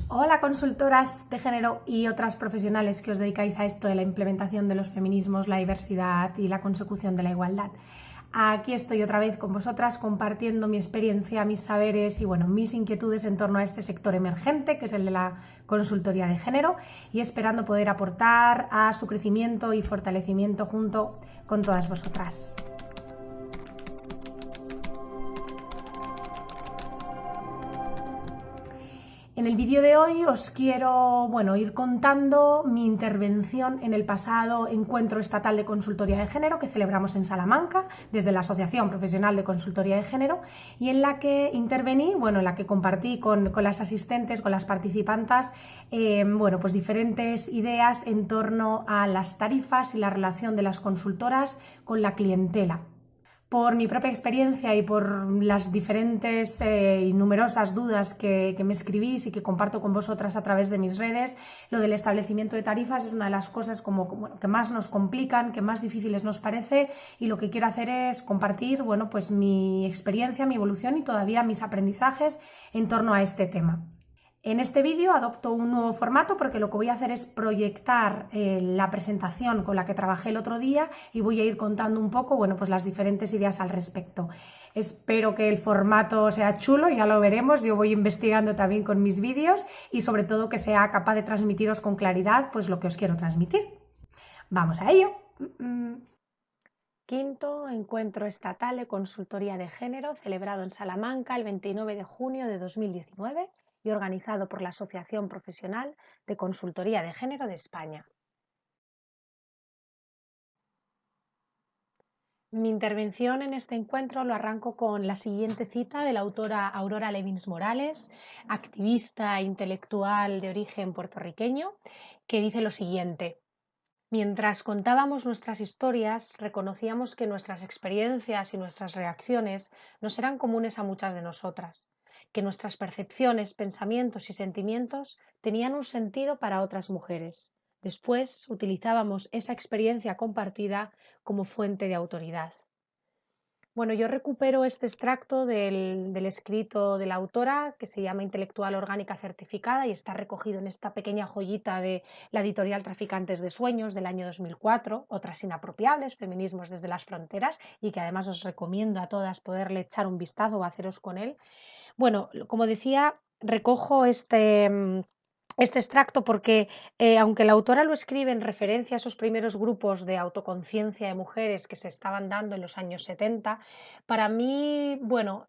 Hola consultoras de género y otras profesionales que os dedicáis a esto de la implementación de los feminismos, la diversidad y la consecución de la igualdad. Aquí estoy otra vez con vosotras compartiendo mi experiencia, mis saberes y mis inquietudes en torno a este sector emergente que es el de la consultoría de género y esperando poder aportar a su crecimiento y fortalecimiento junto con todas vosotras. En el vídeo de hoy os quiero ir contando mi intervención en el pasado encuentro estatal de consultoría de género que celebramos en Salamanca desde la Asociación Profesional de Consultoría de Género y en la que intervení, en la que compartí con las asistentes, con las participantes, pues diferentes ideas en torno a las tarifas y la relación de las consultoras con la clientela. Por mi propia experiencia y por las diferentes y numerosas dudas que me escribís y que comparto con vosotras a través de mis redes, lo del establecimiento de tarifas es una de las cosas que más nos complican, que más difíciles nos parece, y lo que quiero hacer es compartir pues mi experiencia, mi evolución y todavía mis aprendizajes en torno a este tema. En este vídeo adopto un nuevo formato porque lo que voy a hacer es proyectar la presentación con la que trabajé el otro día y voy a ir contando un poco pues las diferentes ideas al respecto. Espero que el formato sea chulo, ya lo veremos, yo voy investigando también con mis vídeos y sobre todo que sea capaz de transmitiros con claridad pues lo que os quiero transmitir. ¡Vamos a ello! Quinto Encuentro Estatal de Consultoría de Género, celebrado en Salamanca el 29 de junio de 2019 y organizado por la Asociación Profesional de Consultoría de Género de España. Mi intervención en este encuentro lo arranco con la siguiente cita de la autora Aurora Levins Morales, activista e intelectual de origen puertorriqueño, que dice lo siguiente: mientras contábamos nuestras historias, reconocíamos que nuestras experiencias y nuestras reacciones nos eran comunes a muchas de nosotras, que nuestras percepciones, pensamientos y sentimientos tenían un sentido para otras mujeres. Después utilizábamos esa experiencia compartida como fuente de autoridad. Yo recupero este extracto del escrito de la autora, que se llama Intelectual Orgánica Certificada y está recogido en esta pequeña joyita de la editorial Traficantes de Sueños del año 2004, Otras Inapropiables, Feminismos desde las Fronteras, y que además os recomiendo a todas poderle echar un vistazo o haceros con él. Como decía, recojo este extracto porque, aunque la autora lo escribe en referencia a esos primeros grupos de autoconciencia de mujeres que se estaban dando en los años 70, para mí,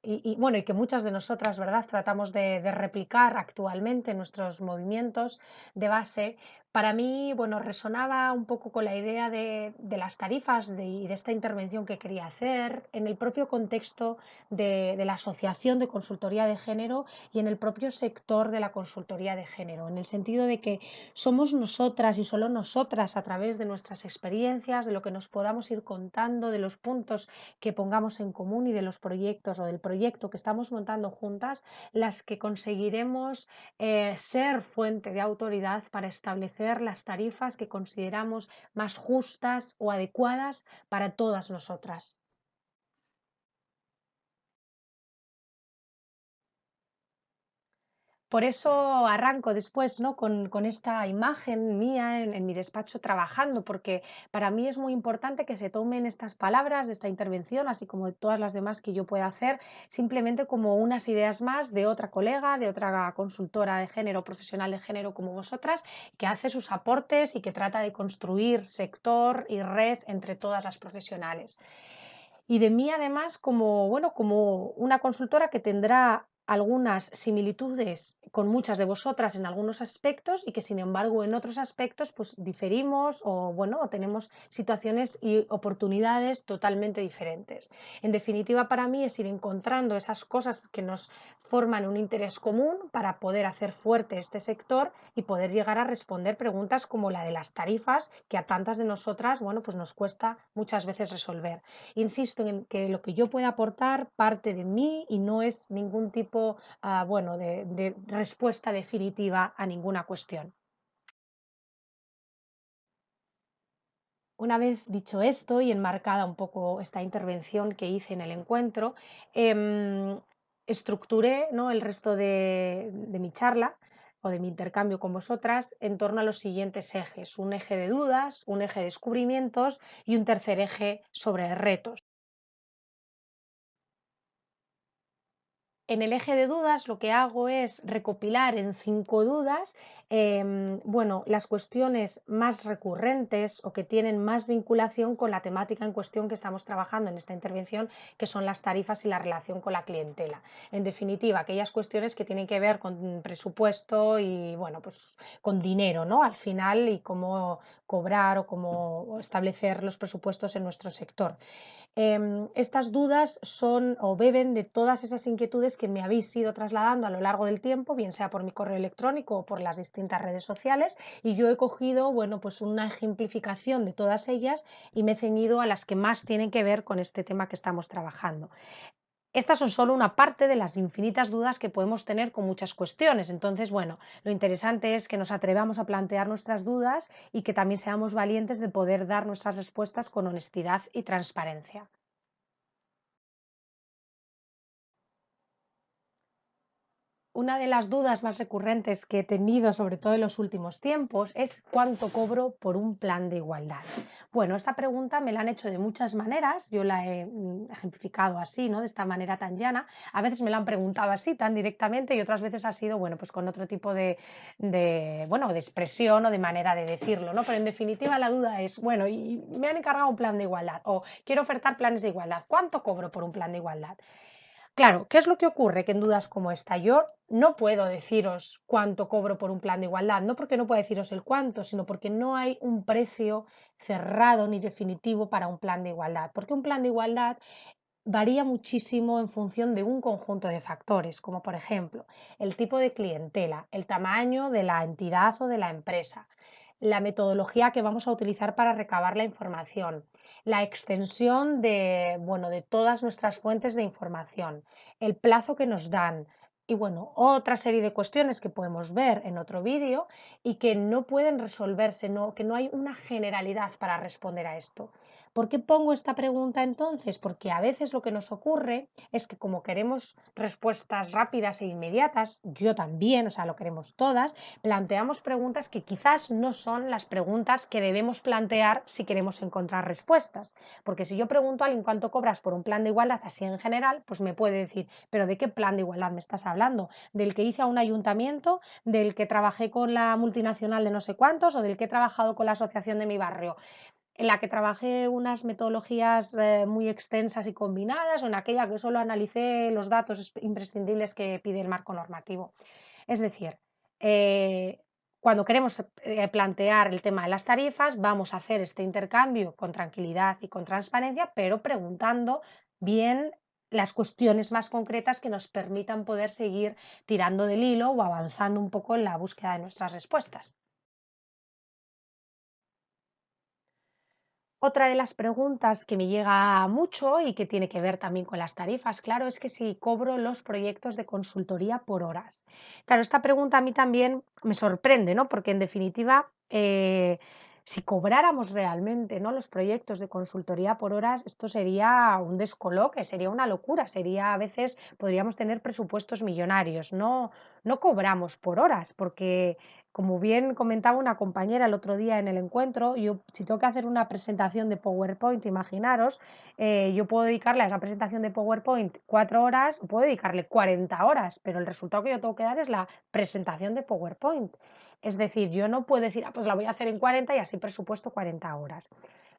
y que muchas de nosotras, ¿verdad?, tratamos de replicar actualmente en nuestros movimientos de base, para mí, resonaba un poco con la idea de las tarifas y de esta intervención que quería hacer en el propio contexto de la Asociación de Consultoría de Género y en el propio sector de la consultoría de género, en el sentido de que somos nosotras y solo nosotras, a través de nuestras experiencias, de lo que nos podamos ir contando, de los puntos que pongamos en común y de los proyectos o del proyecto que estamos montando juntas, las que conseguiremos ser fuente de autoridad para establecer las tarifas que consideramos más justas o adecuadas para todas nosotras. Por eso arranco después, ¿no?, con esta imagen mía en mi despacho trabajando, porque para mí es muy importante que se tomen estas palabras de esta intervención, así como de todas las demás que yo pueda hacer, simplemente como unas ideas más de otra colega, de otra consultora de género, profesional de género como vosotras, que hace sus aportes y que trata de construir sector y red entre todas las profesionales. Y de mí, además, como una consultora que tendrá algunas similitudes con muchas de vosotras en algunos aspectos y que, sin embargo, en otros aspectos pues diferimos o tenemos situaciones y oportunidades totalmente diferentes. En definitiva, para mí es ir encontrando esas cosas que nos forman un interés común para poder hacer fuerte este sector y poder llegar a responder preguntas como la de las tarifas, que a tantas de nosotras pues nos cuesta muchas veces resolver. Insisto en que lo que yo pueda aportar parte de mí y no es ningún tipo de respuesta definitiva a ninguna cuestión. Una vez dicho esto y enmarcada un poco esta intervención que hice en el encuentro, estructuré, ¿no?, el resto de mi charla o de mi intercambio con vosotras en torno a los siguientes ejes: un eje de dudas, un eje de descubrimientos y un tercer eje sobre retos. En el eje de dudas lo que hago es recopilar en 5 dudas, bueno, las cuestiones más recurrentes o que tienen más vinculación con la temática en cuestión que estamos trabajando en esta intervención, que son las tarifas y la relación con la clientela. En definitiva, aquellas cuestiones que tienen que ver con presupuesto y, bueno, pues con dinero, ¿no? Al final, y cómo cobrar o cómo establecer los presupuestos en nuestro sector. Estas dudas son o beben de todas esas inquietudes que me habéis ido trasladando a lo largo del tiempo, bien sea por mi correo electrónico o por las distintas redes sociales, y yo he cogido, bueno, pues una ejemplificación de todas ellas y me he ceñido a las que más tienen que ver con este tema que estamos trabajando. Estas son solo una parte de las infinitas dudas que podemos tener con muchas cuestiones. Entonces, bueno, lo interesante es que nos atrevamos a plantear nuestras dudas y que también seamos valientes de poder dar nuestras respuestas con honestidad y transparencia. Una de las dudas más recurrentes que he tenido, sobre todo en los últimos tiempos, es cuánto cobro por un plan de igualdad. Bueno, esta pregunta me la han hecho de muchas maneras, yo la he ejemplificado así, ¿no? De esta manera tan llana. A veces me la han preguntado así, tan directamente, y otras veces ha sido, bueno, pues con otro tipo bueno, de expresión o de manera de decirlo, ¿no? Pero en definitiva la duda es, bueno, y me han encargado un plan de igualdad o quiero ofertar planes de igualdad. ¿Cuánto cobro por un plan de igualdad? Claro, ¿qué es lo que ocurre? Que en dudas como esta yo no puedo deciros cuánto cobro por un plan de igualdad, no porque no pueda deciros el cuánto, sino porque no hay un precio cerrado ni definitivo para un plan de igualdad, porque un plan de igualdad varía muchísimo en función de un conjunto de factores, como por ejemplo el tipo de clientela, el tamaño de la entidad o de la empresa, la metodología que vamos a utilizar para recabar la información, la extensión de, bueno, de todas nuestras fuentes de información, el plazo que nos dan y, bueno, otra serie de cuestiones que podemos ver en otro vídeo y que no pueden resolverse, que no hay una generalidad para responder a esto. ¿Por qué pongo esta pregunta entonces? Porque a veces lo que nos ocurre es que como queremos respuestas rápidas e inmediatas, yo también, o sea, lo queremos todas, planteamos preguntas que quizás no son las preguntas que debemos plantear si queremos encontrar respuestas. Porque si yo pregunto a alguien cuánto cobras por un plan de igualdad así en general, pues me puede decir, pero ¿de qué plan de igualdad me estás hablando? ¿Del que hice a un ayuntamiento? ¿Del que trabajé con la multinacional de no sé cuántos? ¿O del que he trabajado con la asociación de mi barrio? En la que trabajé unas metodologías muy extensas y combinadas, o en aquella que solo analicé los datos imprescindibles que pide el marco normativo. Es decir, eh, cuando queremos plantear el tema de las tarifas, vamos a hacer este intercambio con tranquilidad y con transparencia, pero preguntando bien las cuestiones más concretas que nos permitan poder seguir tirando del hilo o avanzando un poco en la búsqueda de nuestras respuestas. Otra de las preguntas que me llega mucho y que tiene que ver también con las tarifas, claro, es que si cobro los proyectos de consultoría por horas. Claro, esta pregunta a mí también me sorprende, ¿no? Porque en definitiva, si cobráramos realmente, ¿no?, los proyectos de consultoría por horas, esto sería un descoloque, sería una locura, sería a veces podríamos tener presupuestos millonarios. No, no cobramos por horas, porque como bien comentaba una compañera el otro día en el encuentro, yo si tengo que hacer una presentación de PowerPoint, imaginaros, yo puedo dedicarle a esa presentación de PowerPoint 4 horas, o puedo dedicarle 40 horas, pero el resultado que yo tengo que dar es la presentación de PowerPoint. Es decir, yo no puedo decir, pues la voy a hacer en 40 y así presupuesto 40 horas.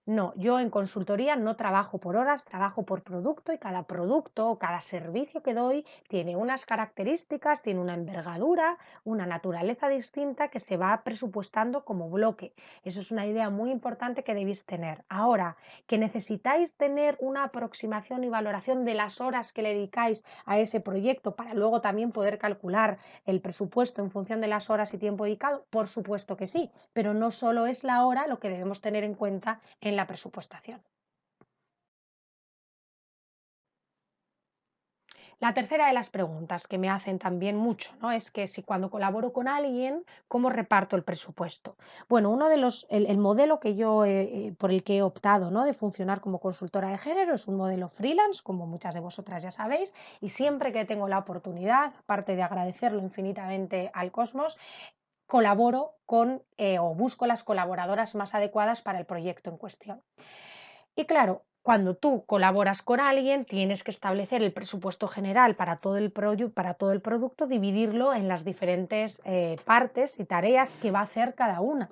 No, yo en consultoría no trabajo por horas, trabajo por producto y cada producto o cada servicio que doy tiene unas características, tiene una envergadura, una naturaleza distinta que se va presupuestando como bloque. Eso es una idea muy importante que debéis tener. Ahora, que necesitáis tener una aproximación y valoración de las horas que le dedicáis a ese proyecto para luego también poder calcular el presupuesto en función de las horas y tiempo dedicado, por supuesto que sí, pero no solo es la hora lo que debemos tener en cuenta en la presupuestación. La tercera de las preguntas que me hacen también mucho, ¿no? Es que si cuando colaboro con alguien, ¿cómo reparto el presupuesto? Bueno, el modelo que por el que he optado, ¿no? De funcionar como consultora de género es un modelo freelance, como muchas de vosotras ya sabéis, y siempre que tengo la oportunidad, aparte de agradecerlo infinitamente al Cosmos, colaboro o busco las colaboradoras más adecuadas para el proyecto en cuestión. Y claro, cuando tú colaboras con alguien, tienes que establecer el presupuesto general para todo el producto, dividirlo en las diferentes partes y tareas que va a hacer cada una.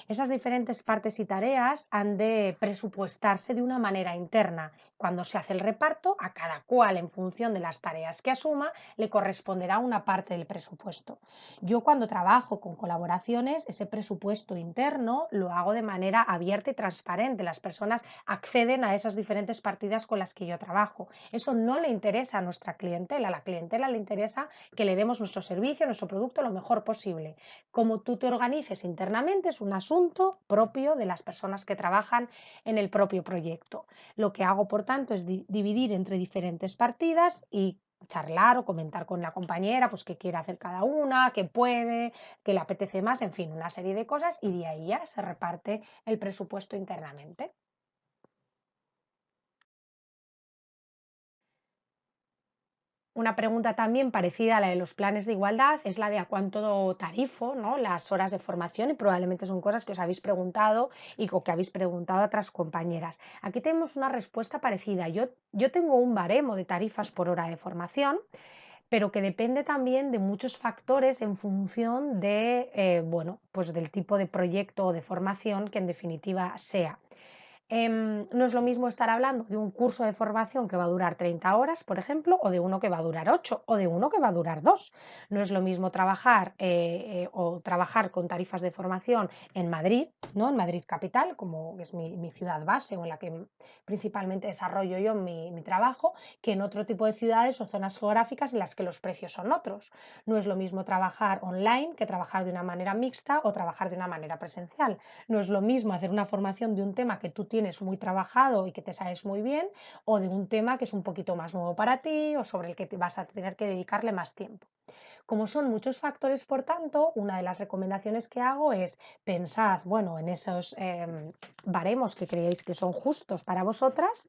Esas diferentes partes y tareas han de presupuestarse de una manera interna. Cuando se hace el reparto, a cada cual, en función de las tareas que asuma, le corresponderá una parte del presupuesto. Yo cuando trabajo con colaboraciones, ese presupuesto interno lo hago de manera abierta y transparente. Las personas acceden a esas diferentes partidas con las que yo trabajo. Eso no le interesa a nuestra clientela. A la clientela le interesa que le demos nuestro servicio, nuestro producto lo mejor posible. Cómo tú te organices internamente es un asunto propio de las personas que trabajan en el propio proyecto. Lo que hago, por tanto, es dividir entre diferentes partidas y charlar o comentar con la compañera, pues qué quiere hacer cada una, qué puede, qué le apetece más, en fin, una serie de cosas y de ahí ya se reparte el presupuesto internamente. Una pregunta también parecida a la de los planes de igualdad es la de a cuánto tarifo, ¿no? Las horas de formación y probablemente son cosas que os habéis preguntado o que habéis preguntado a otras compañeras. Aquí tenemos una respuesta parecida. Yo tengo un baremo de tarifas por hora de formación, pero que depende también de muchos factores en función bueno, pues del tipo de proyecto o de formación que en definitiva sea. No es lo mismo estar hablando de un curso de formación que va a durar 30 horas, por ejemplo, o de uno que va a durar 8, o de uno que va a durar 2. No es lo mismo trabajar con tarifas de formación en Madrid, ¿no? En Madrid capital, como es mi ciudad base o en la que principalmente desarrollo yo mi trabajo, que en otro tipo de ciudades o zonas geográficas en las que los precios son otros. No es lo mismo trabajar online que trabajar de una manera mixta o trabajar de una manera presencial. No es lo mismo hacer una formación de un tema que tú tienes muy trabajado y que te sabes muy bien, o de un tema que es un poquito más nuevo para ti o sobre el que te vas a tener que dedicarle más tiempo. Como son muchos factores, por tanto, una de las recomendaciones que hago es pensad, bueno, en esos baremos que creéis que son justos para vosotras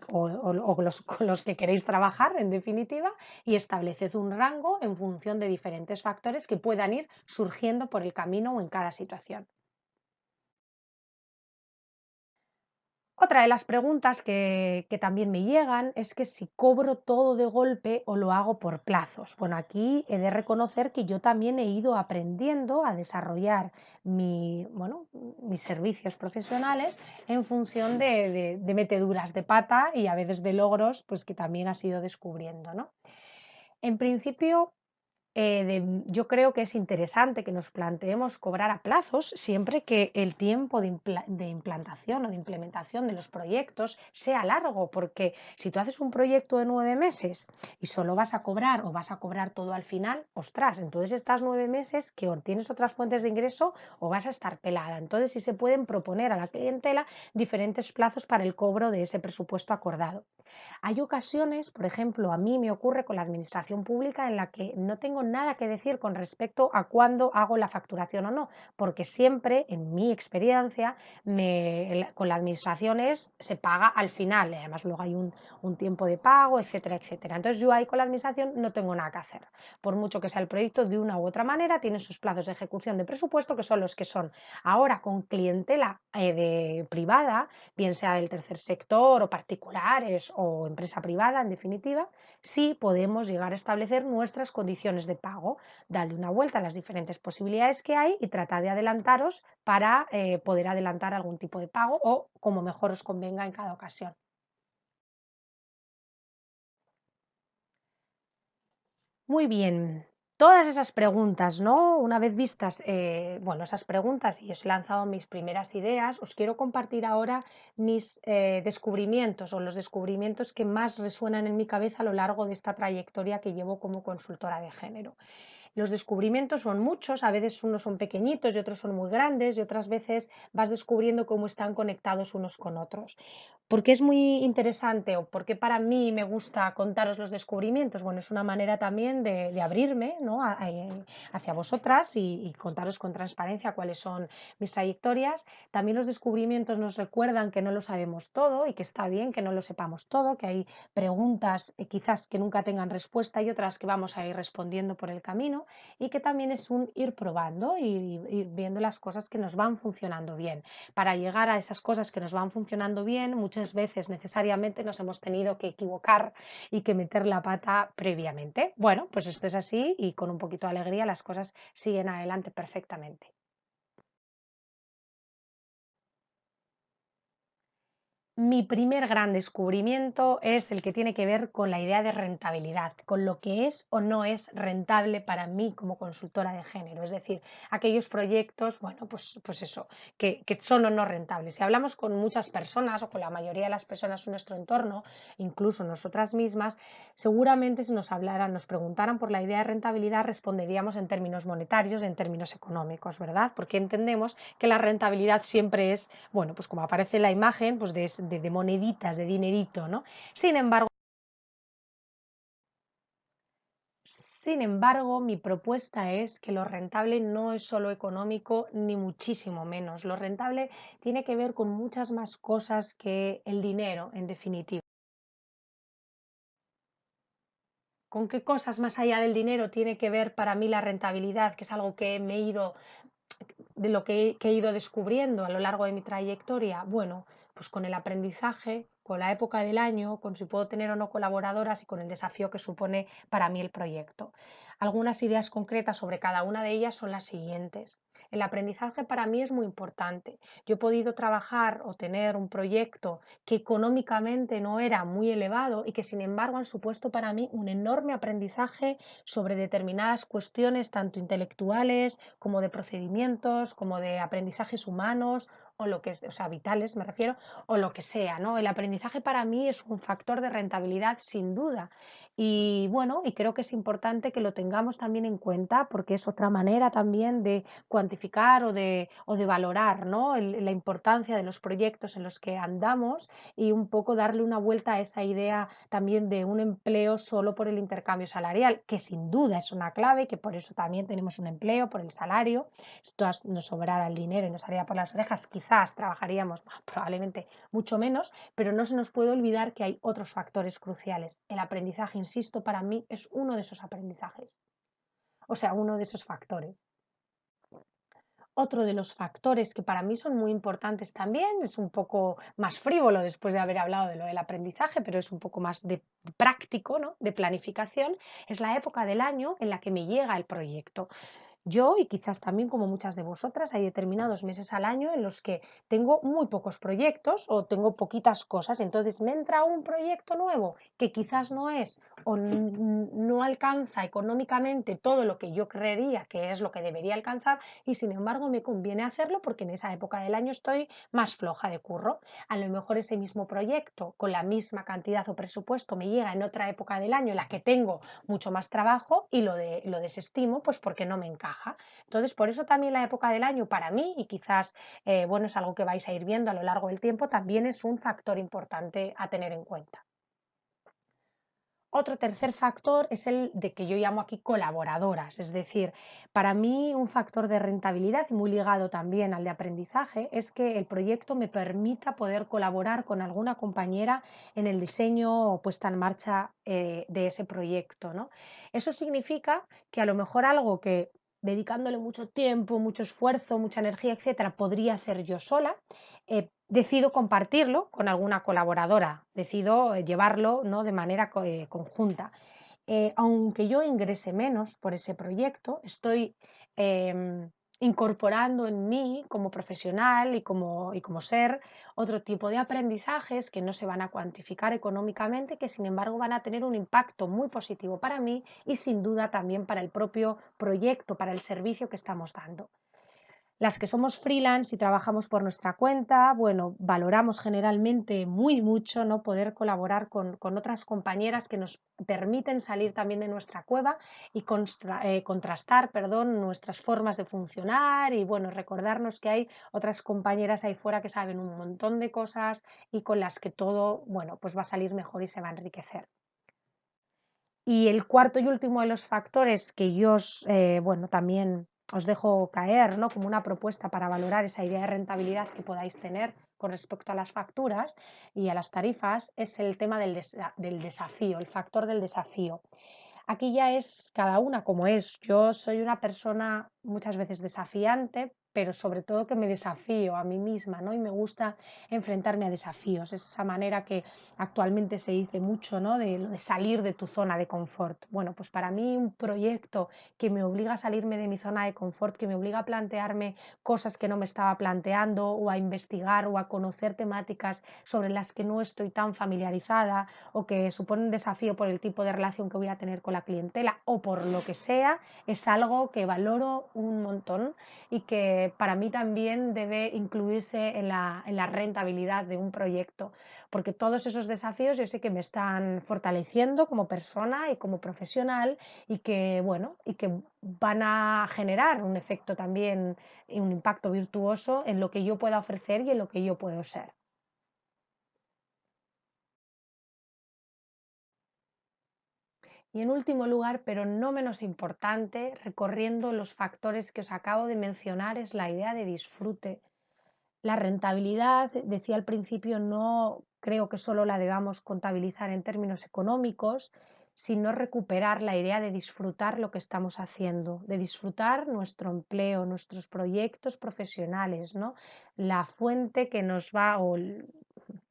con los que queréis trabajar, en definitiva, y estableced un rango en función de diferentes factores que puedan ir surgiendo por el camino o en cada situación. Otra de las preguntas que también me llegan es que si cobro todo de golpe o lo hago por plazos. Bueno, aquí he de reconocer que yo también he ido aprendiendo a desarrollar bueno, mis servicios profesionales en función de meteduras de pata y a veces de logros pues, que también has ido descubriendo, ¿no? En principio, yo creo que es interesante que nos planteemos cobrar a plazos siempre que el tiempo de implantación o de implementación de los proyectos sea largo, porque si tú haces un proyecto de 9 meses y solo vas a cobrar o vas a cobrar todo al final, ostras, entonces estás 9 meses que o tienes otras fuentes de ingreso o vas a estar pelada. Entonces sí se pueden proponer a la clientela diferentes plazos para el cobro de ese presupuesto acordado. Hay ocasiones, por ejemplo, a mí me ocurre con la administración pública en la que no tengo nada que decir con respecto a cuándo hago la facturación o no, porque siempre, en mi experiencia, con la administración se paga al final, y además luego hay un tiempo de pago, etcétera, etcétera. Entonces yo ahí con la administración no tengo nada que hacer. Por mucho que sea el proyecto, de una u otra manera, tiene sus plazos de ejecución de presupuesto que son los que son. Ahora, con clientela privada, bien sea del tercer sector o particulares o empresa privada, en definitiva, sí podemos llegar a establecer nuestras condiciones de pago, darle una vuelta a las diferentes posibilidades que hay y tratar de adelantaros para poder adelantar algún tipo de pago o como mejor os convenga en cada ocasión. Muy bien. Todas esas preguntas, ¿no? Una vez vistas, bueno, esas preguntas y os he lanzado mis primeras ideas, os quiero compartir ahora mis descubrimientos o los descubrimientos que más resuenan en mi cabeza a lo largo de esta trayectoria que llevo como consultora de género. Los descubrimientos son muchos, a veces unos son pequeñitos y otros son muy grandes y otras veces vas descubriendo cómo están conectados unos con otros. ¿Por qué es muy interesante o por qué para mí me gusta contaros los descubrimientos? Bueno, es una manera también de abrirme, ¿no? Hacia vosotras y contaros con transparencia cuáles son mis trayectorias. También los descubrimientos nos recuerdan que no lo sabemos todo y que está bien que no lo sepamos todo, que hay preguntas quizás que nunca tengan respuesta y otras que vamos a ir respondiendo por el camino y que también es un ir probando y ir viendo las cosas que nos van funcionando bien. Para llegar a esas cosas que nos van funcionando bien, muchas veces necesariamente nos hemos tenido que equivocar y que meter la pata previamente. Bueno, pues esto es así y con un poquito de alegría las cosas siguen adelante perfectamente. Mi primer gran descubrimiento es el que tiene que ver con la idea de rentabilidad, con lo que es o no es rentable para mí como consultora de género. Es decir, aquellos proyectos, bueno, pues eso, que son o no rentables. Si hablamos con muchas personas o con la mayoría de las personas en nuestro entorno, incluso nosotras mismas, seguramente si nos hablaran, nos preguntaran por la idea de rentabilidad, responderíamos en términos monetarios, en términos económicos, ¿verdad? Porque entendemos que la rentabilidad siempre es, bueno, pues como aparece en la imagen, pues de moneditas, de dinerito, ¿no? Sin embargo, sin embargo, mi propuesta es que lo rentable no es solo económico, ni muchísimo menos. Lo rentable tiene que ver con muchas más cosas que el dinero, en definitiva. ¿Con qué cosas más allá del dinero tiene que ver para mí la rentabilidad, que es algo que me he ido de lo que he ido descubriendo a lo largo de mi trayectoria? Bueno, pues con el aprendizaje, con la época del año, con si puedo tener o no colaboradoras y con el desafío que supone para mí el proyecto. Algunas ideas concretas sobre cada una de ellas son las siguientes. El aprendizaje para mí es muy importante. Yo he podido trabajar o tener un proyecto que económicamente no era muy elevado y que sin embargo han supuesto para mí un enorme aprendizaje sobre determinadas cuestiones, tanto intelectuales como de procedimientos, como de aprendizajes humanos o lo que es, o sea, vitales me refiero, o lo que sea, ¿no? El aprendizaje para mí es un factor de rentabilidad sin duda. Y bueno, y creo que es importante que lo tengamos también en cuenta porque es otra manera también de cuantificar o de valorar, ¿no? La importancia de los proyectos en los que andamos y un poco darle una vuelta a esa idea también de un empleo solo por el intercambio salarial, que sin duda es una clave, que por eso también tenemos un empleo, por el salario. Si todas nos sobrara el dinero y nos haría por las orejas, quizás trabajaríamos probablemente mucho menos, pero no se nos puede olvidar que hay otros factores cruciales. El aprendizaje, insisto, para mí es uno de esos aprendizajes, o sea, uno de esos factores. Otro de los factores que para mí son muy importantes también, es un poco más frívolo después de haber hablado de lo del aprendizaje, pero es un poco más de práctico, ¿no? De planificación, es la época del año en la que me llega el proyecto. Yo, y quizás también como muchas de vosotras, hay determinados meses al año en los que tengo muy pocos proyectos o tengo poquitas cosas. Entonces me entra un proyecto nuevo que quizás no es o no alcanza económicamente todo lo que yo creería que es lo que debería alcanzar y sin embargo me conviene hacerlo porque en esa época del año estoy más floja de curro. A lo mejor ese mismo proyecto con la misma cantidad o presupuesto me llega en otra época del año en la que tengo mucho más trabajo y lo desestimo pues porque no me encaja. Entonces, por eso también la época del año para mí, y quizás, bueno, es algo que vais a ir viendo a lo largo del tiempo, también es un factor importante a tener en cuenta. Otro tercer factor es el de que yo llamo aquí colaboradoras, es decir, para mí un factor de rentabilidad y muy ligado también al de aprendizaje es que el proyecto me permita poder colaborar con alguna compañera en el diseño o puesta en marcha de ese proyecto, ¿no? Eso significa que a lo mejor algo que dedicándole mucho tiempo, mucho esfuerzo, mucha energía, etcétera, podría hacer yo sola, decido compartirlo con alguna colaboradora, decido llevarlo, ¿no? De manera conjunta. Aunque yo ingrese menos por ese proyecto, estoy em, incorporando en mí como profesional y como ser otro tipo de aprendizajes que no se van a cuantificar económicamente, que sin embargo van a tener un impacto muy positivo para mí y sin duda también para el propio proyecto, para el servicio que estamos dando. Las que somos freelance y trabajamos por nuestra cuenta, bueno, valoramos generalmente muy mucho, ¿no? Poder colaborar con otras compañeras que nos permiten salir también de nuestra cueva y contrastar, perdón, nuestras formas de funcionar y, bueno, recordarnos que hay otras compañeras ahí fuera que saben un montón de cosas y con las que todo, bueno, pues va a salir mejor y se va a enriquecer. Y el cuarto y último de los factores que yo bueno, también os dejo caer, ¿no? Como una propuesta para valorar esa idea de rentabilidad que podáis tener con respecto a las facturas y a las tarifas es el tema del desafío, el factor del desafío. Aquí ya es cada una como es. Yo soy una persona muchas veces desafiante, pero sobre todo que me desafío a mí misma, ¿no? Y me gusta enfrentarme a desafíos. Es esa manera que actualmente se dice mucho, ¿no? De salir de tu zona de confort. Bueno, pues para mí un proyecto que me obliga a salirme de mi zona de confort, que me obliga a plantearme cosas que no me estaba planteando o a investigar o a conocer temáticas sobre las que no estoy tan familiarizada o que supone un desafío por el tipo de relación que voy a tener con la clientela o por lo que sea, es algo que valoro un montón y que para mí también debe incluirse en la rentabilidad de un proyecto, porque todos esos desafíos yo sé que me están fortaleciendo como persona y como profesional y que, bueno, y que van a generar un efecto también y un impacto virtuoso en lo que yo pueda ofrecer y en lo que yo puedo ser. Y en último lugar, pero no menos importante, recorriendo los factores que os acabo de mencionar, es la idea de disfrute. La rentabilidad, decía al principio, no creo que solo la debamos contabilizar en términos económicos, sino recuperar la idea de disfrutar lo que estamos haciendo, de disfrutar nuestro empleo, nuestros proyectos profesionales, ¿no? La fuente que nos va o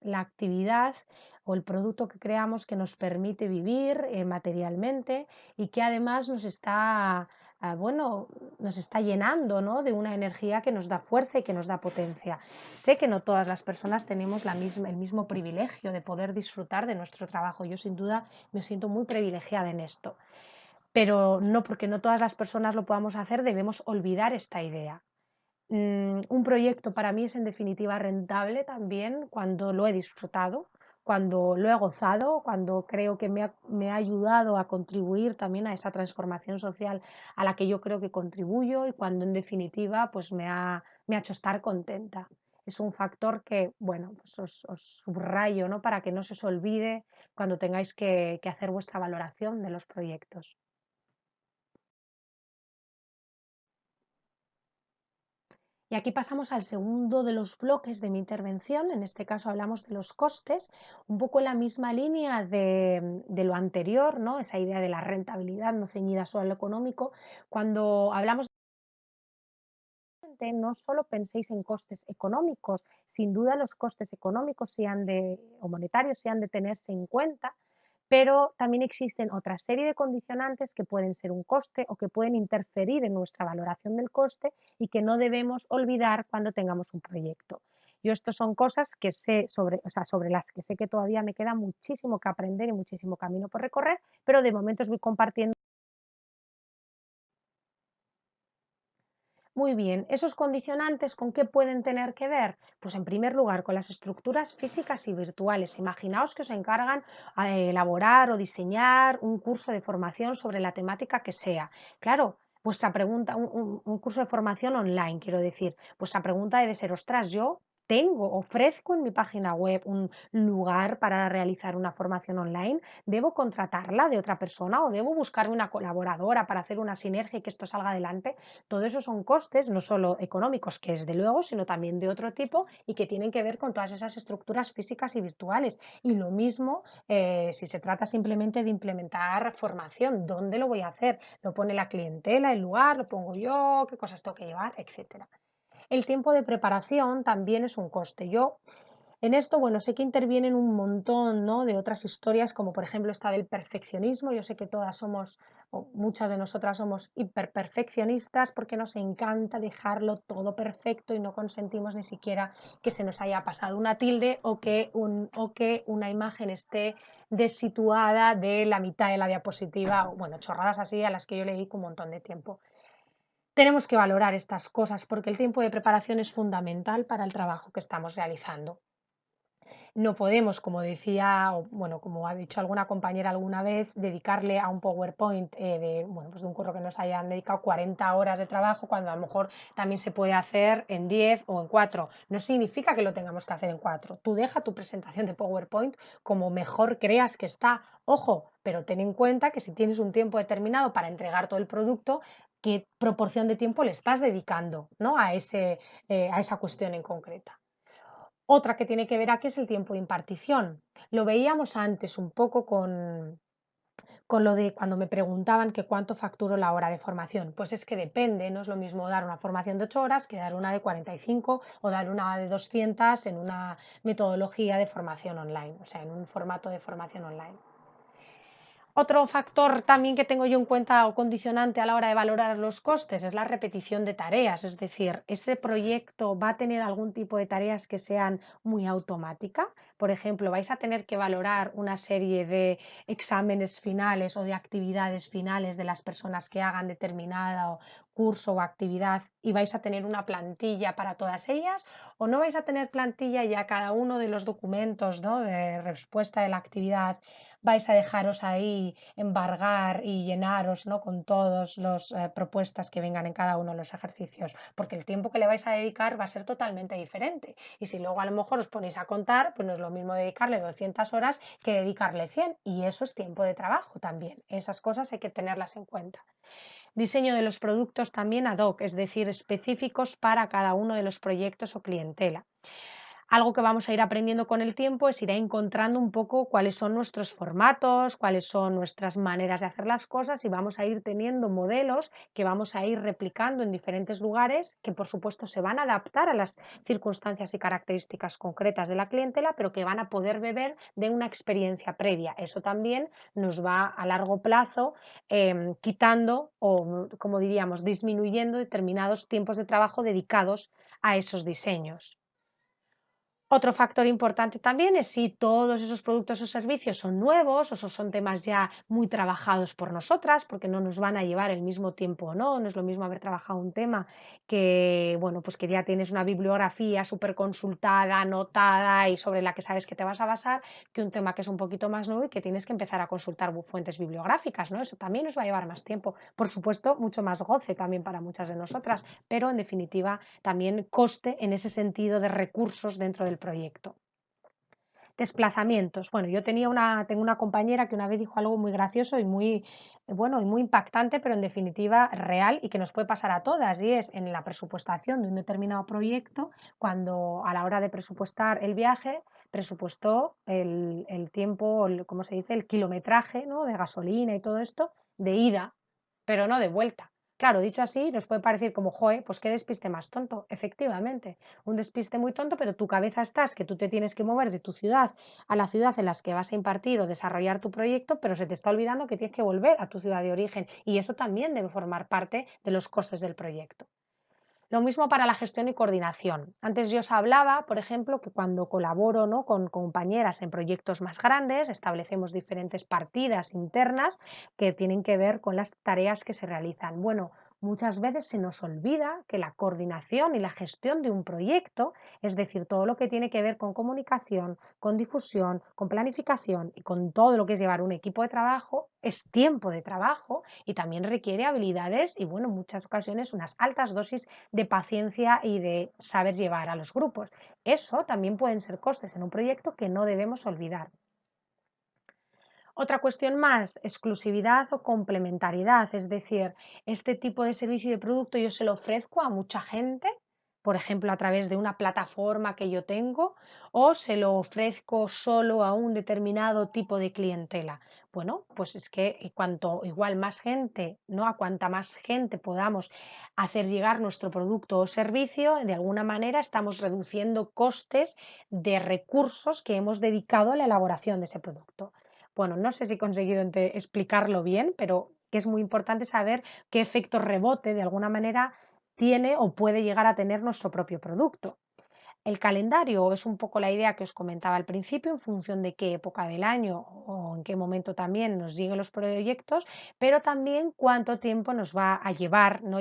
la actividad o el producto que creamos que nos permite vivir materialmente y que además nos está, bueno, nos está llenando, ¿no? De una energía que nos da fuerza y que nos da potencia. Sé que no todas las personas tenemos el mismo privilegio de poder disfrutar de nuestro trabajo. Yo sin duda me siento muy privilegiada en esto, pero no porque no todas las personas lo podamos hacer debemos olvidar esta idea. Un proyecto para mí es en definitiva rentable también cuando lo he disfrutado, cuando lo he gozado, cuando creo que me ha ayudado a contribuir también a esa transformación social a la que yo creo que contribuyo y cuando en definitiva pues me ha hecho estar contenta. Es un factor que, bueno, pues os subrayo, ¿no? Para que no se os olvide cuando tengáis que hacer vuestra valoración de los proyectos. Y aquí pasamos al segundo de los bloques de mi intervención. En este caso hablamos de los costes, un poco en la misma línea de lo anterior, ¿no? Esa idea de la rentabilidad no ceñida solo a lo económico. Cuando hablamos no solo penséis en costes económicos, sin duda los costes económicos o monetarios sí han de tenerse en cuenta, pero también existen otra serie de condicionantes que pueden ser un coste o que pueden interferir en nuestra valoración del coste y que no debemos olvidar cuando tengamos un proyecto. Yo estos son cosas que sé sobre, o sea, sobre las que sé que todavía me queda muchísimo que aprender y muchísimo camino por recorrer, pero de momento os voy compartiendo. Muy bien, ¿esos condicionantes con qué pueden tener que ver? Pues en primer lugar con las estructuras físicas y virtuales. Imaginaos que os encargan a elaborar o diseñar un curso de formación sobre la temática que sea. Claro, vuestra pregunta, un curso de formación online, quiero decir, vuestra pregunta debe ser, ostras, yo ofrezco en mi página web un lugar para realizar una formación online, ¿debo contratarla de otra persona o debo buscarme una colaboradora para hacer una sinergia y que esto salga adelante? Todo eso son costes no solo económicos, que desde luego, sino también de otro tipo y que tienen que ver con todas esas estructuras físicas y virtuales. Y lo mismo si se trata simplemente de implementar formación, ¿dónde lo voy a hacer? ¿Lo pone la clientela, el lugar? ¿Lo pongo yo? ¿Qué cosas tengo que llevar? Etcétera. El tiempo de preparación también es un coste. Yo en esto, bueno, sé que intervienen un montón, ¿no? De otras historias, como por ejemplo esta del perfeccionismo. Yo sé que todas somos, o muchas de nosotras somos hiperperfeccionistas porque nos encanta dejarlo todo perfecto y no consentimos ni siquiera que se nos haya pasado una tilde o que una imagen esté desituada de la mitad de la diapositiva, o bueno, chorradas así a las que yo le dedico un montón de tiempo. Tenemos que valorar estas cosas porque el tiempo de preparación es fundamental para el trabajo que estamos realizando. No podemos, como decía, o bueno, como ha dicho alguna compañera alguna vez, dedicarle a un PowerPoint bueno, pues de un curro que nos hayan dedicado 40 horas de trabajo, cuando a lo mejor también se puede hacer en 10 o en 4. No significa que lo tengamos que hacer en 4. Tú deja tu presentación de PowerPoint como mejor creas que está. Ojo, pero ten en cuenta que si tienes un tiempo determinado para entregar todo el producto, qué proporción de tiempo le estás dedicando, ¿no? A esa cuestión en concreta. Otra que tiene que ver aquí es el tiempo de impartición. Lo veíamos antes un poco con lo de cuando me preguntaban que cuánto facturo la hora de formación. Pues es que depende, no es lo mismo dar una formación de 8 horas que dar una de 45 o dar una de 200 en una metodología de formación online, o sea, en un formato de formación online. Otro factor también que tengo yo en cuenta o condicionante a la hora de valorar los costes es la repetición de tareas, es decir, ¿este proyecto va a tener algún tipo de tareas que sean muy automáticas? Por ejemplo, vais a tener que valorar una serie de exámenes finales o de actividades finales de las personas que hagan determinado curso o actividad y vais a tener una plantilla para todas ellas, o no vais a tener plantilla y a cada uno de los documentos, ¿no?, de respuesta de la actividad vais a dejaros ahí embargar y llenaros, ¿no?, con todas las propuestas que vengan en cada uno de los ejercicios, porque el tiempo que le vais a dedicar va a ser totalmente diferente. Y si luego a lo mejor os ponéis a contar, pues no es lo mismo dedicarle 200 horas que dedicarle 100, y eso es tiempo de trabajo también. Esas cosas hay que tenerlas en cuenta. Diseño de los productos también ad hoc, es decir, específicos para cada uno de los proyectos o clientela. Algo que vamos a ir aprendiendo con el tiempo es ir encontrando un poco cuáles son nuestros formatos, cuáles son nuestras maneras de hacer las cosas, y vamos a ir teniendo modelos que vamos a ir replicando en diferentes lugares que por supuesto se van a adaptar a las circunstancias y características concretas de la clientela, pero que van a poder beber de una experiencia previa. Eso también nos va a largo plazo quitando o, como diríamos, disminuyendo determinados tiempos de trabajo dedicados a esos diseños. Otro factor importante también es si todos esos productos o servicios son nuevos o son temas ya muy trabajados por nosotras, porque no nos van a llevar el mismo tiempo o no. No es lo mismo haber trabajado un tema que, bueno, pues que ya tienes una bibliografía súper consultada, anotada y sobre la que sabes que te vas a basar, que un tema que es un poquito más nuevo y que tienes que empezar a consultar fuentes bibliográficas, ¿no? Eso también nos va a llevar más tiempo. Por supuesto, mucho más goce también para muchas de nosotras, pero en definitiva también coste en ese sentido de recursos dentro del proyecto. Desplazamientos. Bueno, tengo una compañera que una vez dijo algo muy gracioso y muy, bueno, y muy impactante, pero en definitiva real y que nos puede pasar a todas, y es en la presupuestación de un determinado proyecto, cuando a la hora de presupuestar el viaje, presupuestó el tiempo, ¿cómo se dice?, el kilometraje, ¿no?, de gasolina y todo esto de ida, pero no de vuelta. Claro, dicho así, nos puede parecer como, joe, pues qué despiste más tonto. Efectivamente, un despiste muy tonto, pero tu cabeza estás que tú te tienes que mover de tu ciudad a la ciudad en la que vas a impartir o desarrollar tu proyecto, pero se te está olvidando que tienes que volver a tu ciudad de origen, y eso también debe formar parte de los costes del proyecto. Lo mismo para la gestión y coordinación. Antes yo os hablaba, por ejemplo, que cuando colaboro, ¿no?, con compañeras en proyectos más grandes, establecemos diferentes partidas internas que tienen que ver con las tareas que se realizan. Bueno, muchas veces se nos olvida que la coordinación y la gestión de un proyecto, es decir, todo lo que tiene que ver con comunicación, con difusión, con planificación y con todo lo que es llevar un equipo de trabajo, es tiempo de trabajo y también requiere habilidades y, bueno, en muchas ocasiones unas altas dosis de paciencia y de saber llevar a los grupos. Eso también pueden ser costes en un proyecto que no debemos olvidar. Otra cuestión más, exclusividad o complementariedad, es decir, este tipo de servicio y de producto yo se lo ofrezco a mucha gente, por ejemplo, a través de una plataforma que yo tengo, o se lo ofrezco solo a un determinado tipo de clientela. Bueno, pues es que cuanto igual más gente, ¿no? A cuanta más gente podamos hacer llegar nuestro producto o servicio, de alguna manera estamos reduciendo costes de recursos que hemos dedicado a la elaboración de ese producto. Bueno, no sé si he conseguido explicarlo bien, pero que es muy importante saber qué efecto rebote de alguna manera tiene o puede llegar a tener nuestro propio producto. El calendario es un poco la idea que os comentaba al principio, en función de qué época del año o en qué momento también nos lleguen los proyectos, pero también cuánto tiempo nos va a llevar, ¿no?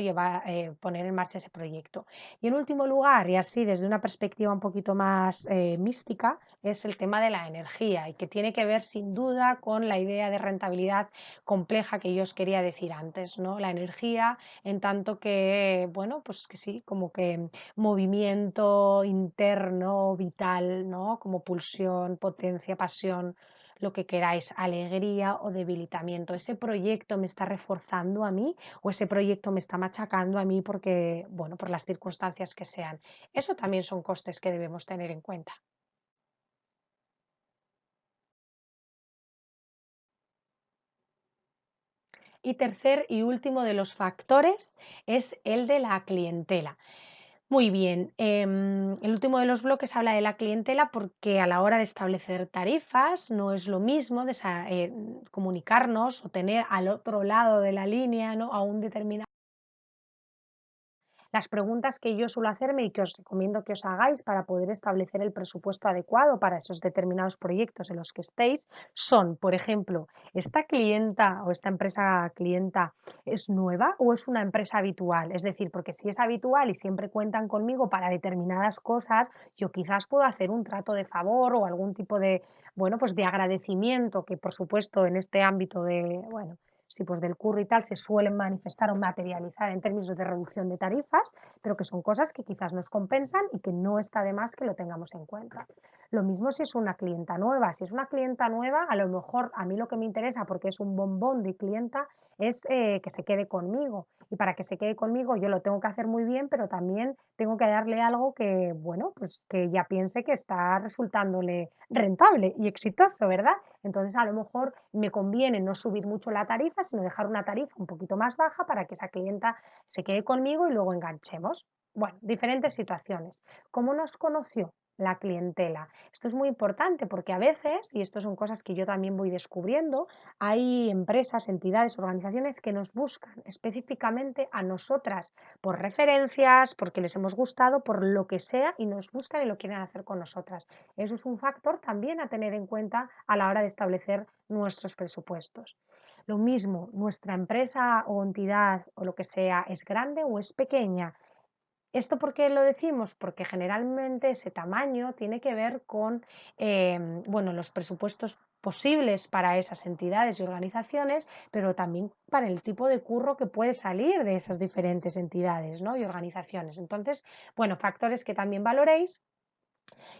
Poner en marcha ese proyecto. Y en último lugar, y así desde una perspectiva un poquito más mística, es el tema de la energía y que tiene que ver sin duda con la idea de rentabilidad compleja que yo os quería decir antes, ¿no? La energía en tanto que, bueno, pues que sí, como que movimiento interno, vital, ¿no? Como pulsión, potencia, pasión, lo que queráis, alegría o debilitamiento. ¿Ese proyecto me está reforzando a mí o ese proyecto me está machacando a mí porque, bueno, por las circunstancias que sean? Eso también son costes que debemos tener en cuenta. Y tercer y último de los factores es el de la clientela. Muy bien, el último de los bloques habla de la clientela porque a la hora de establecer tarifas no es lo mismo comunicarnos o tener al otro lado de la línea, ¿no? A un determinado. Las preguntas que yo suelo hacerme y que os recomiendo que os hagáis para poder establecer el presupuesto adecuado para esos determinados proyectos en los que estéis son, por ejemplo, ¿esta clienta o esta empresa clienta es nueva o es una empresa habitual? Es decir, porque si es habitual y siempre cuentan conmigo para determinadas cosas, yo quizás puedo hacer un trato de favor o algún tipo de, bueno, pues de agradecimiento que por supuesto en este ámbito de, bueno, sí, pues del curro y tal, se suelen manifestar o materializar en términos de reducción de tarifas, pero que son cosas que quizás nos compensan y que no está de más que lo tengamos en cuenta. Lo mismo si es una clienta nueva. Si es una clienta nueva, a lo mejor a mí lo que me interesa, porque es un bombón de clienta, es que se quede conmigo. Y para que se quede conmigo yo lo tengo que hacer muy bien, pero también tengo que darle algo que, bueno, pues que ya piense que está resultándole rentable y exitoso, ¿verdad? Entonces, a lo mejor me conviene no subir mucho la tarifa, sino dejar una tarifa un poquito más baja para que esa clienta se quede conmigo y luego enganchemos. Bueno, diferentes situaciones. ¿Cómo nos conoció la clientela? Esto es muy importante porque a veces, y esto son cosas que yo también voy descubriendo, hay empresas, entidades, organizaciones que nos buscan específicamente a nosotras por referencias, porque les hemos gustado, por lo que sea, y nos buscan y lo quieren hacer con nosotras. Eso es un factor también a tener en cuenta a la hora de establecer nuestros presupuestos. Lo mismo, nuestra empresa o entidad o lo que sea es grande o es pequeña. ¿Esto por qué lo decimos? Porque generalmente ese tamaño tiene que ver con bueno, los presupuestos posibles para esas entidades y organizaciones, pero también para el tipo de curro que puede salir de esas diferentes entidades, ¿no? Y organizaciones. Entonces, bueno, factores que también valoréis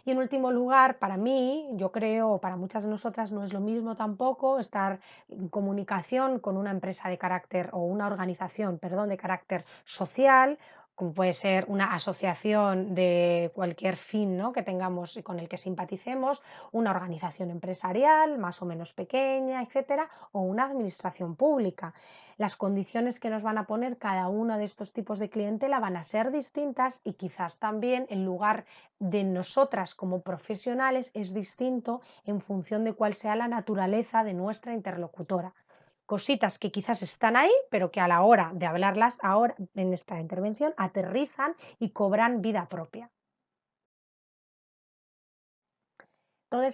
y en último lugar, para mí, yo creo, para muchas de nosotras no es lo mismo tampoco estar en comunicación con una empresa de carácter o una organización, perdón, de carácter social, como puede ser una asociación de cualquier fin, ¿no? Que tengamos y con el que simpaticemos, una organización empresarial más o menos pequeña, etcétera, o una administración pública. Las condiciones que nos van a poner cada uno de estos tipos de clientela van a ser distintas y quizás también el lugar de nosotras como profesionales es distinto en función de cuál sea la naturaleza de nuestra interlocutora. Cositas que quizás están ahí, pero que a la hora de hablarlas ahora en esta intervención aterrizan y cobran vida propia. Toda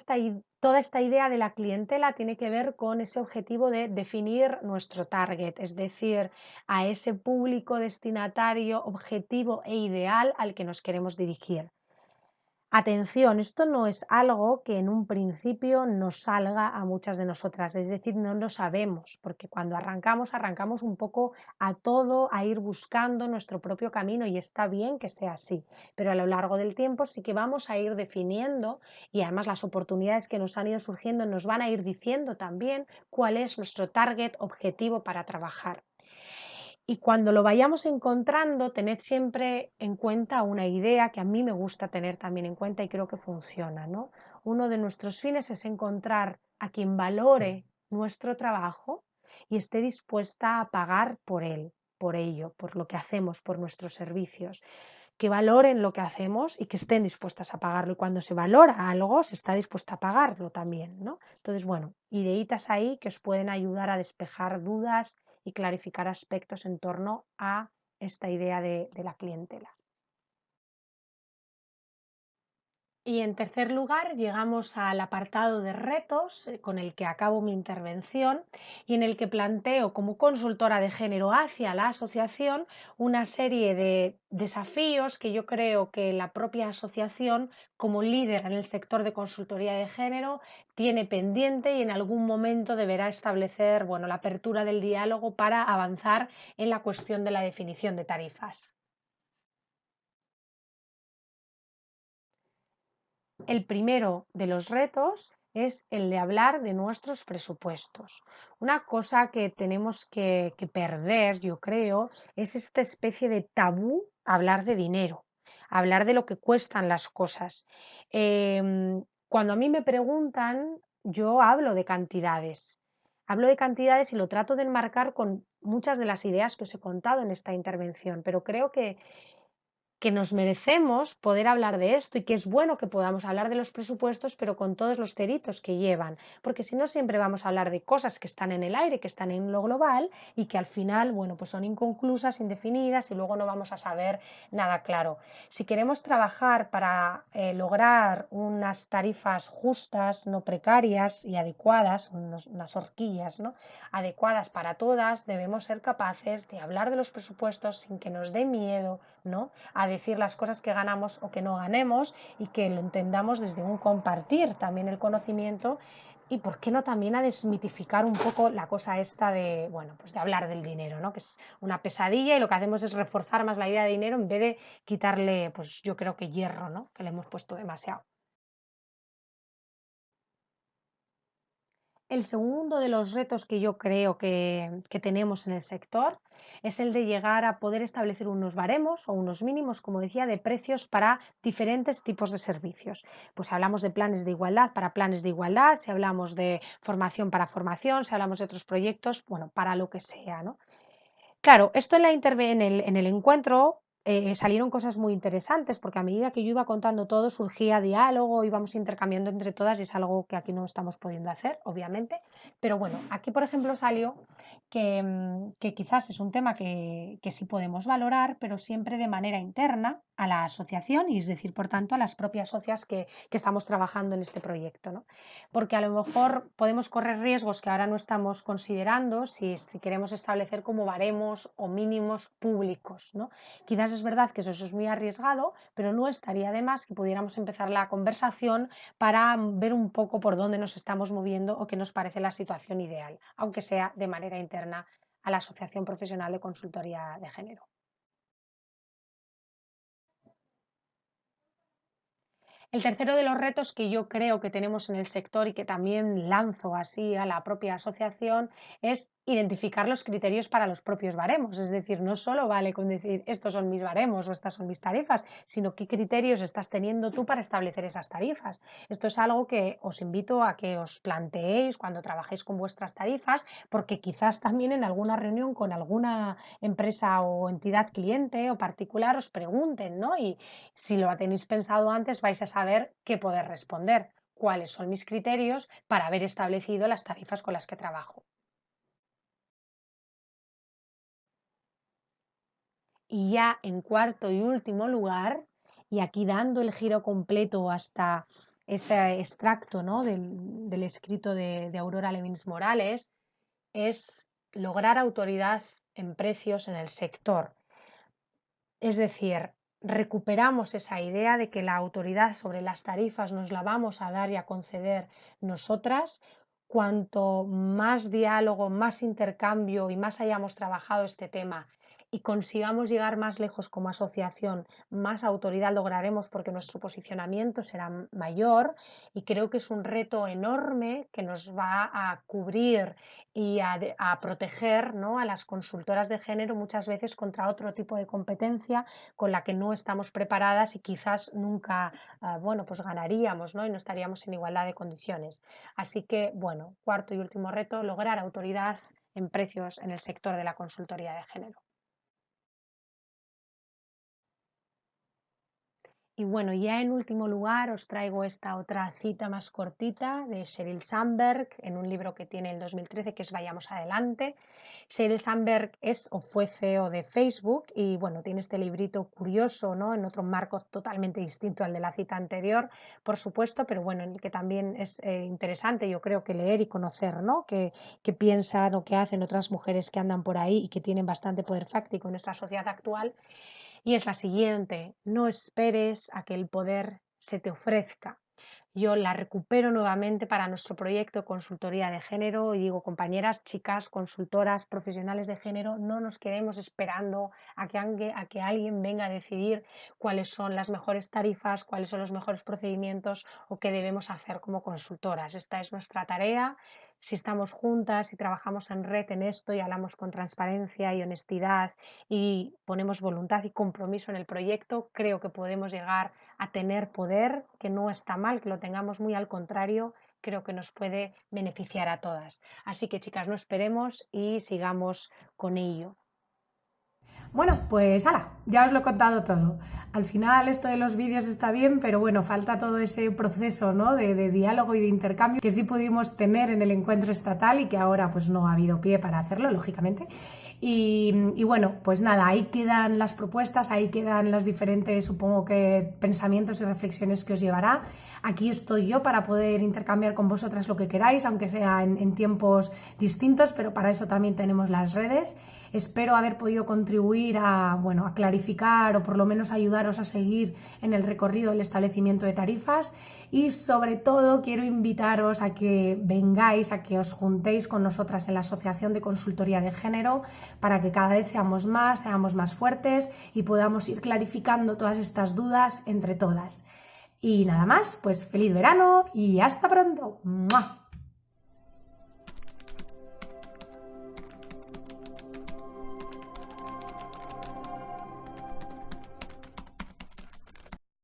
esta idea de la clientela tiene que ver con ese objetivo de definir nuestro target, es decir, a ese público destinatario objetivo e ideal al que nos queremos dirigir. Atención, esto no es algo que en un principio nos salga a muchas de nosotras, es decir, no lo sabemos, porque cuando arrancamos, arrancamos un poco a todo, a ir buscando nuestro propio camino y está bien que sea así, pero a lo largo del tiempo sí que vamos a ir definiendo y además las oportunidades que nos han ido surgiendo nos van a ir diciendo también cuál es nuestro target objetivo para trabajar. Y cuando lo vayamos encontrando, tened siempre en cuenta una idea que a mí me gusta tener también en cuenta y creo que funciona, ¿no? Uno de nuestros fines es encontrar a quien valore nuestro trabajo y esté dispuesta a pagar por él, por ello, por lo que hacemos, por nuestros servicios, que valoren lo que hacemos y que estén dispuestas a pagarlo. Y cuando se valora algo, se está dispuesta a pagarlo también, ¿no? Entonces, bueno, ideitas ahí que os pueden ayudar a despejar dudas y clarificar aspectos en torno a esta idea de la clientela. Y en tercer lugar, llegamos al apartado de retos, con el que acabo mi intervención y en el que planteo como consultora de género hacia la asociación una serie de desafíos que yo creo que la propia asociación, como líder en el sector de consultoría de género, tiene pendiente y en algún momento deberá establecer, bueno, la apertura del diálogo para avanzar en la cuestión de la definición de tarifas. El primero de los retos es el de hablar de nuestros presupuestos. Una cosa que tenemos que perder, yo creo, es esta especie de tabú hablar de dinero, hablar de lo que cuestan las cosas. Cuando a mí me preguntan, yo hablo de cantidades. Hablo de cantidades y lo trato de enmarcar con muchas de las ideas que os he contado en esta intervención, pero creo que nos merecemos poder hablar de esto y que es bueno que podamos hablar de los presupuestos, pero con todos los ceritos que llevan, porque si no siempre vamos a hablar de cosas que están en el aire, que están en lo global y que al final, bueno, pues son inconclusas, indefinidas y luego no vamos a saber nada claro. Si queremos trabajar para lograr unas tarifas justas, no precarias y adecuadas, unas horquillas, ¿no?, adecuadas para todas, debemos ser capaces de hablar de los presupuestos sin que nos dé miedo, ¿no?, a decir las cosas que ganamos o que no ganemos y que lo entendamos desde un compartir también el conocimiento y por qué no también a desmitificar un poco la cosa esta de, bueno, pues de hablar del dinero, ¿no?, que es una pesadilla y lo que hacemos es reforzar más la idea de dinero en vez de quitarle, pues yo creo que hierro, ¿no?, que le hemos puesto demasiado. El segundo de los retos que yo creo que tenemos en el sector es el de llegar a poder establecer unos baremos o unos mínimos, como decía, de precios para diferentes tipos de servicios. Pues si hablamos de planes de igualdad para planes de igualdad, si hablamos de formación para formación, si hablamos de otros proyectos, bueno, para lo que sea, ¿no? Claro, esto en el encuentro salieron cosas muy interesantes, porque a medida que yo iba contando todo, surgía diálogo, íbamos intercambiando entre todas y es algo que aquí no estamos pudiendo hacer, obviamente. Pero bueno, aquí, por ejemplo, salió que quizás es un tema que sí podemos valorar, pero siempre de manera interna a la asociación y es decir, por tanto, a las propias socias que estamos trabajando en este proyecto, ¿no? Porque a lo mejor podemos correr riesgos que ahora no estamos considerando si queremos establecer como baremos o mínimos públicos, ¿no? Quizás es verdad que eso es muy arriesgado, pero no estaría de más que pudiéramos empezar la conversación para ver un poco por dónde nos estamos moviendo o qué nos parece la situación ideal, aunque sea de manera interna a la Asociación Profesional de Consultoría de Género. El tercero de los retos que yo creo que tenemos en el sector y que también lanzo así a la propia asociación es identificar los criterios para los propios baremos. Es decir, no solo vale con decir estos son mis baremos o estas son mis tarifas, sino qué criterios estás teniendo tú para establecer esas tarifas. Esto es algo que os invito a que os planteéis cuando trabajéis con vuestras tarifas, porque quizás también en alguna reunión con alguna empresa o entidad cliente o particular os pregunten, ¿no? Y si lo tenéis pensado antes, vais a saber qué poder responder, cuáles son mis criterios para haber establecido las tarifas con las que trabajo. Y ya en cuarto y último lugar, y aquí dando el giro completo hasta ese extracto, ¿no?, del escrito de Aurora Levins Morales, es lograr autoridad en precios en el sector. Es decir, recuperamos esa idea de que la autoridad sobre las tarifas nos la vamos a dar y a conceder nosotras. Cuanto más diálogo, más intercambio y más hayamos trabajado este tema y consigamos llegar más lejos como asociación, más autoridad lograremos porque nuestro posicionamiento será mayor y creo que es un reto enorme que nos va a cubrir y a proteger, ¿no?, a las consultoras de género muchas veces contra otro tipo de competencia con la que no estamos preparadas y quizás nunca, bueno, pues ganaríamos, ¿no?, y no estaríamos en igualdad de condiciones. Así que, bueno, cuarto y último reto, lograr autoridad en precios en el sector de la consultoría de género. Y bueno, ya en último lugar os traigo esta otra cita más cortita de Sheryl Sandberg en un libro que tiene el 2013 que es Vayamos adelante, Sheryl Sandberg es o fue CEO de Facebook y bueno, tiene este librito curioso, ¿no? En otro marco totalmente distinto al de la cita anterior, por supuesto, pero bueno, en el que también es interesante, yo creo que leer y conocer, ¿no? Qué piensan o qué hacen otras mujeres que andan por ahí y que tienen bastante poder fáctico en nuestra sociedad actual. Y es la siguiente: no esperes a que el poder se te ofrezca. Yo la recupero nuevamente para nuestro proyecto de consultoría de género y digo, compañeras, chicas, consultoras, profesionales de género, no nos quedemos esperando a que alguien venga a decidir cuáles son las mejores tarifas, cuáles son los mejores procedimientos o qué debemos hacer como consultoras. Esta es nuestra tarea. Si estamos juntas y trabajamos en red en esto y hablamos con transparencia y honestidad y ponemos voluntad y compromiso en el proyecto, creo que podemos llegar a tener poder, que no está mal, que lo tengamos, muy al contrario, creo que nos puede beneficiar a todas. Así que, chicas, no esperemos y sigamos con ello. Bueno, pues ala, ya os lo he contado todo. Al final esto de los vídeos está bien, pero bueno, falta todo ese proceso, ¿no? de diálogo y de intercambio que sí pudimos tener en el encuentro estatal y que ahora pues no ha habido pie para hacerlo, lógicamente. Y bueno, pues nada, ahí quedan las propuestas, ahí quedan las diferentes, supongo que, pensamientos y reflexiones que os llevará. Aquí estoy yo para poder intercambiar con vosotras lo que queráis, aunque sea en tiempos distintos, pero para eso también tenemos las redes. Espero haber podido contribuir a clarificar o por lo menos ayudaros a seguir en el recorrido del establecimiento de tarifas y sobre todo quiero invitaros a que vengáis, a que os juntéis con nosotras en la Asociación de Consultoría de Género para que cada vez seamos más fuertes y podamos ir clarificando todas estas dudas entre todas. Y nada más, pues feliz verano y hasta pronto. ¡Mua!